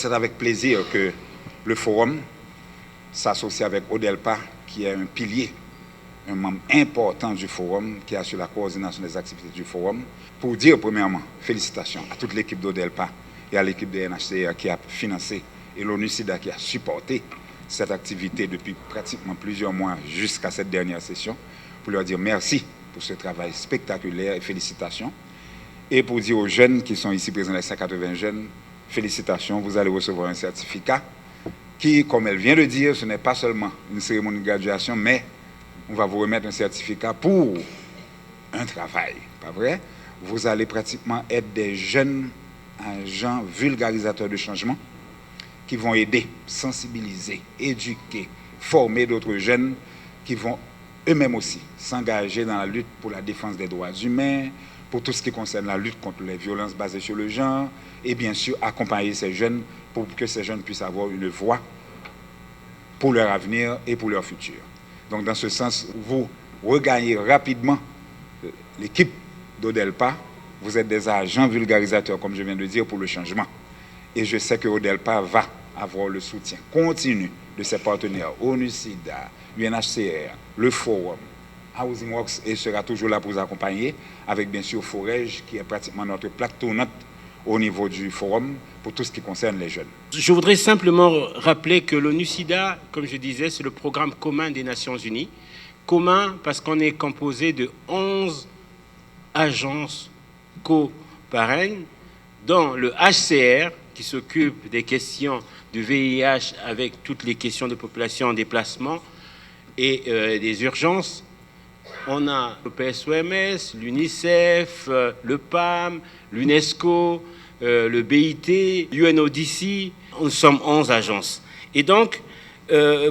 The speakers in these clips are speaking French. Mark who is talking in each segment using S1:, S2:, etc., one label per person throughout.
S1: C'est avec plaisir que le forum s'associe avec ODELPA, qui est un pilier, un membre important du forum, qui assure la coordination des activités du forum, pour dire premièrement félicitations à toute l'équipe d'ODELPA et à l'équipe de NHCR qui a financé et l'ONU-SIDA qui a supporté cette activité depuis pratiquement plusieurs mois jusqu'à cette dernière session, pour leur dire merci pour ce travail spectaculaire et félicitations. Et pour dire aux jeunes qui sont ici présents, les 180 jeunes, félicitations, vous allez recevoir un certificat qui, comme elle vient de dire, ce n'est pas seulement une cérémonie de graduation, mais on va vous remettre un certificat pour un travail, pas vrai? Vous allez pratiquement être des jeunes agents vulgarisateurs de changement qui vont aider, sensibiliser, éduquer, former d'autres jeunes qui vont eux-mêmes aussi s'engager dans la lutte pour la défense des droits humains, pour tout ce qui concerne la lutte contre les violences basées sur le genre, et bien sûr accompagner ces jeunes pour que ces jeunes puissent avoir une voix pour leur avenir et pour leur futur. Donc dans ce sens, vous regagnez rapidement l'équipe d'ODELPA, vous êtes des agents vulgarisateurs, comme je viens de dire, pour le changement. Et je sais que ODELPA va avoir le soutien continu de ses partenaires, ONU-SIDA, UNHCR, le Forum, Housing Works, et sera toujours là pour vous accompagner, avec bien sûr Forège, qui est pratiquement notre plaque tournante au niveau du Forum, pour tout ce qui concerne les jeunes.
S2: Je voudrais simplement rappeler que l'ONU-SIDA, comme je disais, c'est le programme commun des Nations Unies. Commun parce qu'on est composé de 11 agences co-parraines, dont le HCR, qui s'occupe des questions du VIH avec toutes les questions de population en déplacement et des urgences. On a le PSOMS, l'UNICEF, le PAM, l'UNESCO, le BIT, l'UNODC. Nous sommes 11 agences. Et donc,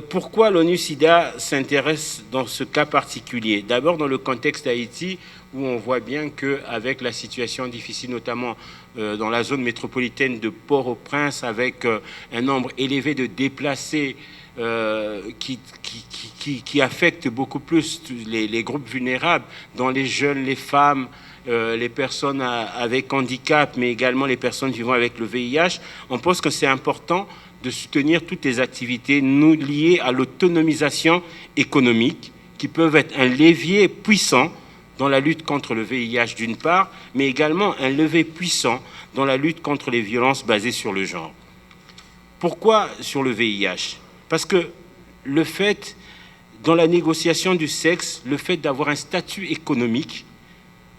S2: pourquoi l'ONU-SIDA s'intéresse dans ce cas particulier? D'abord, dans le contexte d'Haïti, où on voit bien qu'avec la situation difficile, notamment dans la zone métropolitaine de Port-au-Prince, avec un nombre élevé de déplacés qui affecte beaucoup plus les groupes vulnérables, dont les jeunes, les femmes, les personnes avec handicap, mais également les personnes vivant avec le VIH, on pense que c'est important de soutenir toutes les activités liées à l'autonomisation économique, qui peuvent être un levier puissant dans la lutte contre le VIH d'une part, mais également un levier puissant dans la lutte contre les violences basées sur le genre. Pourquoi sur le VIH? Parce que le fait, dans la négociation du sexe, le fait d'avoir un statut économique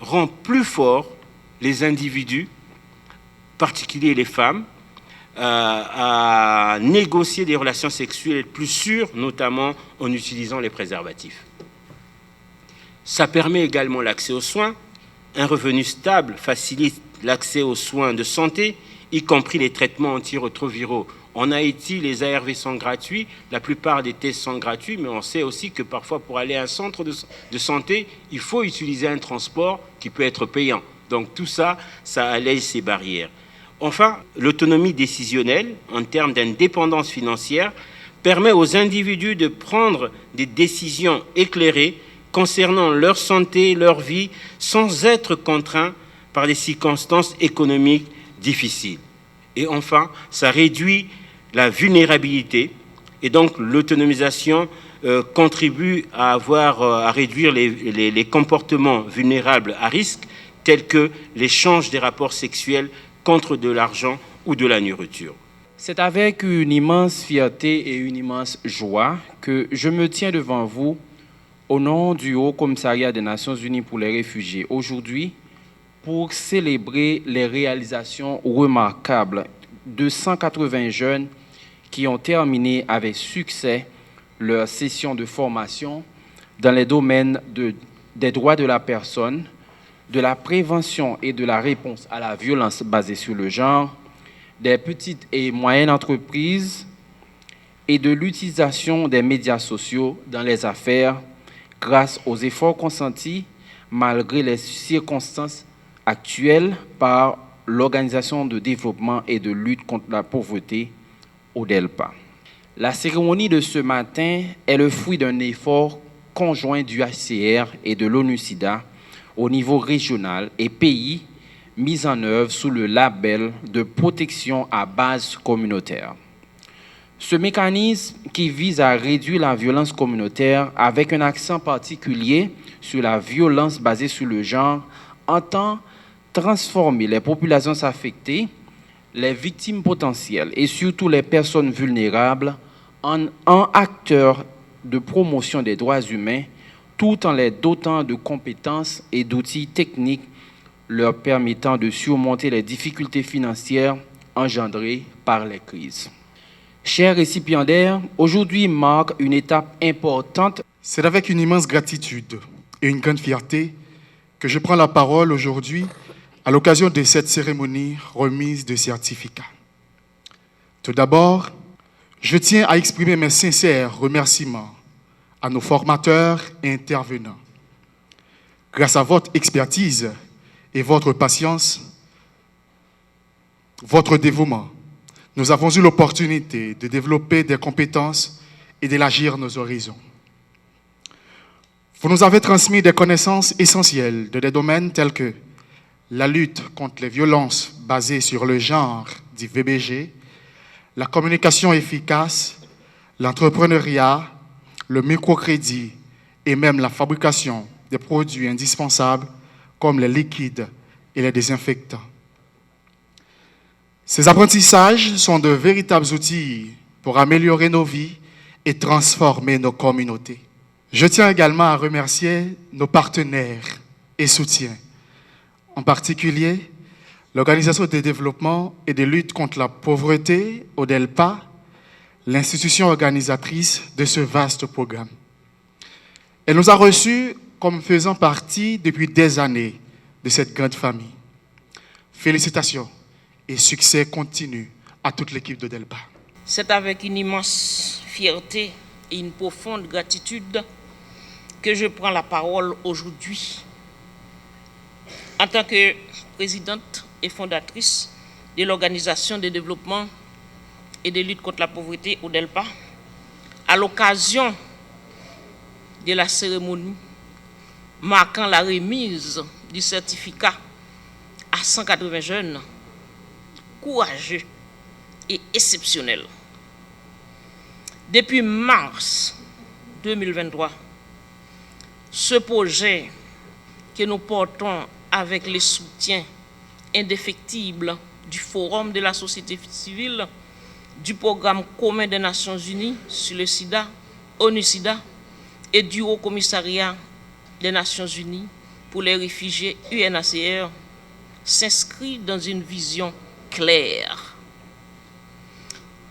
S2: rend plus fort les individus, en particulier les femmes, à négocier des relations sexuelles plus sûres, notamment en utilisant les préservatifs. Ça permet également l'accès aux soins. Un revenu stable facilite l'accès aux soins de santé, y compris les traitements antirétroviraux. En Haïti, les ARV sont gratuits, la plupart des tests sont gratuits, mais on sait aussi que parfois pour aller à un centre de santé, il faut utiliser un transport qui peut être payant. Donc tout ça, ça allège ces barrières. Enfin, l'autonomie décisionnelle, en termes d'indépendance financière, permet aux individus de prendre des décisions éclairées concernant leur santé, leur vie, sans être contraints par des circonstances économiques difficiles. Et enfin, ça réduit la vulnérabilité, et donc l'autonomisation contribue à réduire les comportements vulnérables à risque, tels que l'échange des rapports sexuels contre de l'argent ou de la nourriture.
S3: C'est avec une immense fierté et une immense joie que je me tiens devant vous au nom du Haut Commissariat des Nations Unies pour les réfugiés aujourd'hui pour célébrer les réalisations remarquables de 180 jeunes qui ont terminé avec succès leur session de formation dans les domaines des droits de la personne, de la prévention et de la réponse à la violence basée sur le genre, des petites et moyennes entreprises et de l'utilisation des médias sociaux dans les affaires grâce aux efforts consentis malgré les circonstances actuelles par l'Organisation de développement et de lutte contre la pauvreté, ODELPA. La cérémonie de ce matin est le fruit d'un effort conjoint du HCR et de l'ONU-SIDA au niveau régional et pays mis en œuvre sous le label de protection à base communautaire. Ce mécanisme qui vise à réduire la violence communautaire avec un accent particulier sur la violence basée sur le genre entend transformer les populations affectées, les victimes potentielles et surtout les personnes vulnérables en acteurs de promotion des droits humains tout en les dotant de compétences et d'outils techniques leur permettant de surmonter les difficultés financières engendrées par les crises. Chers récipiendaires, aujourd'hui marque une étape importante.
S4: C'est avec une immense gratitude et une grande fierté que je prends la parole aujourd'hui à l'occasion de cette cérémonie remise de certificats. Tout d'abord, je tiens à exprimer mes sincères remerciements à nos formateurs et intervenants. Grâce à votre expertise et votre patience, votre dévouement, nous avons eu l'opportunité de développer des compétences et d'élargir nos horizons. Vous nous avez transmis des connaissances essentielles de des domaines tels que la lutte contre les violences basées sur le genre, dit VBG, la communication efficace, l'entrepreneuriat, le microcrédit et même la fabrication des produits indispensables comme les liquides et les désinfectants. Ces apprentissages sont de véritables outils pour améliorer nos vies et transformer nos communautés. Je tiens également à remercier nos partenaires et soutiens, en particulier l'Organisation de développement et de lutte contre la pauvreté, ODELPA, l'institution organisatrice de ce vaste programme. Elle nous a reçus comme faisant partie depuis des années de cette grande famille. Félicitations et succès continu à toute l'équipe d'ODELPA.
S5: C'est avec une immense fierté et une profonde gratitude que je prends la parole aujourd'hui en tant que présidente et fondatrice de l'Organisation de développement et de lutte contre la pauvreté ODELPA, à l'occasion de la cérémonie marquant la remise du certificat à 180 jeunes courageux et exceptionnels. Depuis mars 2023, ce projet que nous portons avec le soutien indéfectible du Forum de la société civile, du Programme commun des Nations Unies sur le sida, ONU-SIDA, et du Haut Commissariat des Nations Unies pour les réfugiés UNHCR, s'inscrit dans une vision claire.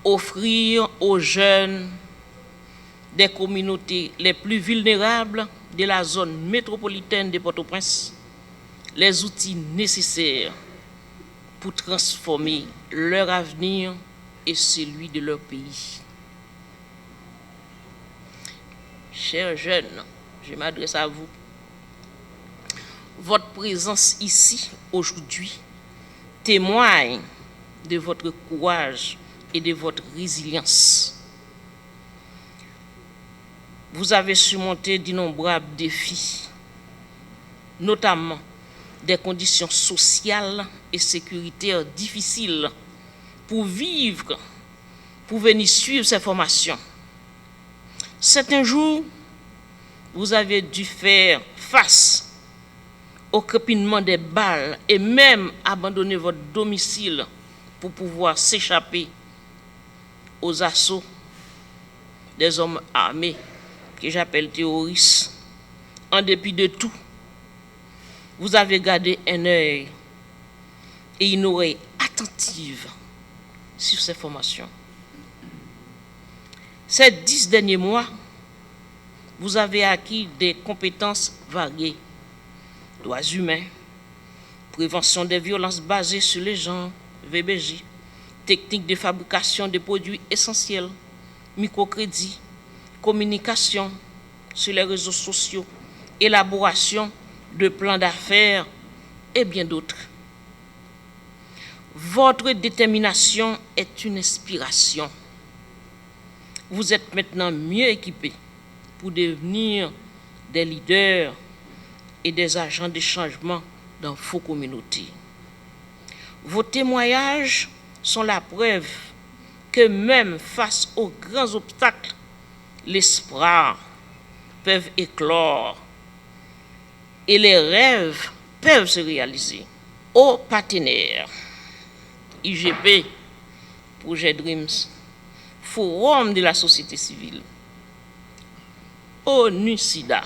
S5: Offrir aux jeunes des communautés les plus vulnérables de la zone métropolitaine de Port-au-Prince les outils nécessaires pour transformer leur avenir et celui de leur pays. Chers jeunes, je m'adresse à vous. Votre présence ici aujourd'hui témoigne de votre courage et de votre résilience. Vous avez surmonté d'innombrables défis, notamment des conditions sociales et sécuritaires difficiles pour vivre, pour venir suivre ces formations. Certains jours, vous avez dû faire face au crépitement des balles et même abandonner votre domicile pour pouvoir s'échapper aux assauts des hommes armés que j'appelle terroristes. En dépit de tout, vous avez gardé un œil et une oreille attentive sur ces formations. Ces 10 derniers mois, vous avez acquis des compétences variées. Droits humains, prévention des violences basées sur les genres, VBG, techniques de fabrication de produits essentiels, microcrédit, communication sur les réseaux sociaux, élaboration de plans d'affaires et bien d'autres. Votre détermination est une inspiration. Vous êtes maintenant mieux équipés pour devenir des leaders et des agents de changement dans vos communautés. Vos témoignages sont la preuve que même face aux grands obstacles, l'espoir peut éclore et les rêves peuvent se réaliser. Aux partenaires, IGP, Projet Dreams, Forum de la société civile, ONU-SIDA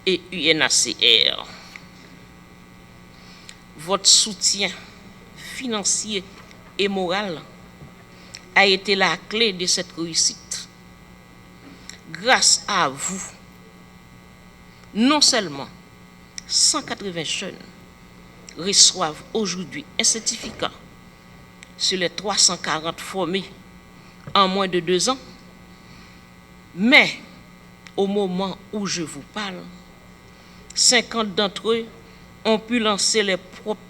S5: et UNHCR, votre soutien financier et moral a été la clé de cette réussite. Grâce à vous, non seulement 180 jeunes reçoivent aujourd'hui un certificat sur les 340 formés en moins de 2 ans, mais au moment où je vous parle, 50 d'entre eux ont pu lancer les propres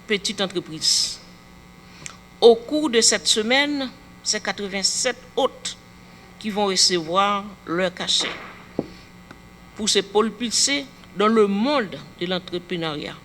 S5: petites entreprises. Au cours de cette semaine, c'est 87 autres qui vont recevoir leur cachet pour se propulser dans le monde de l'entrepreneuriat.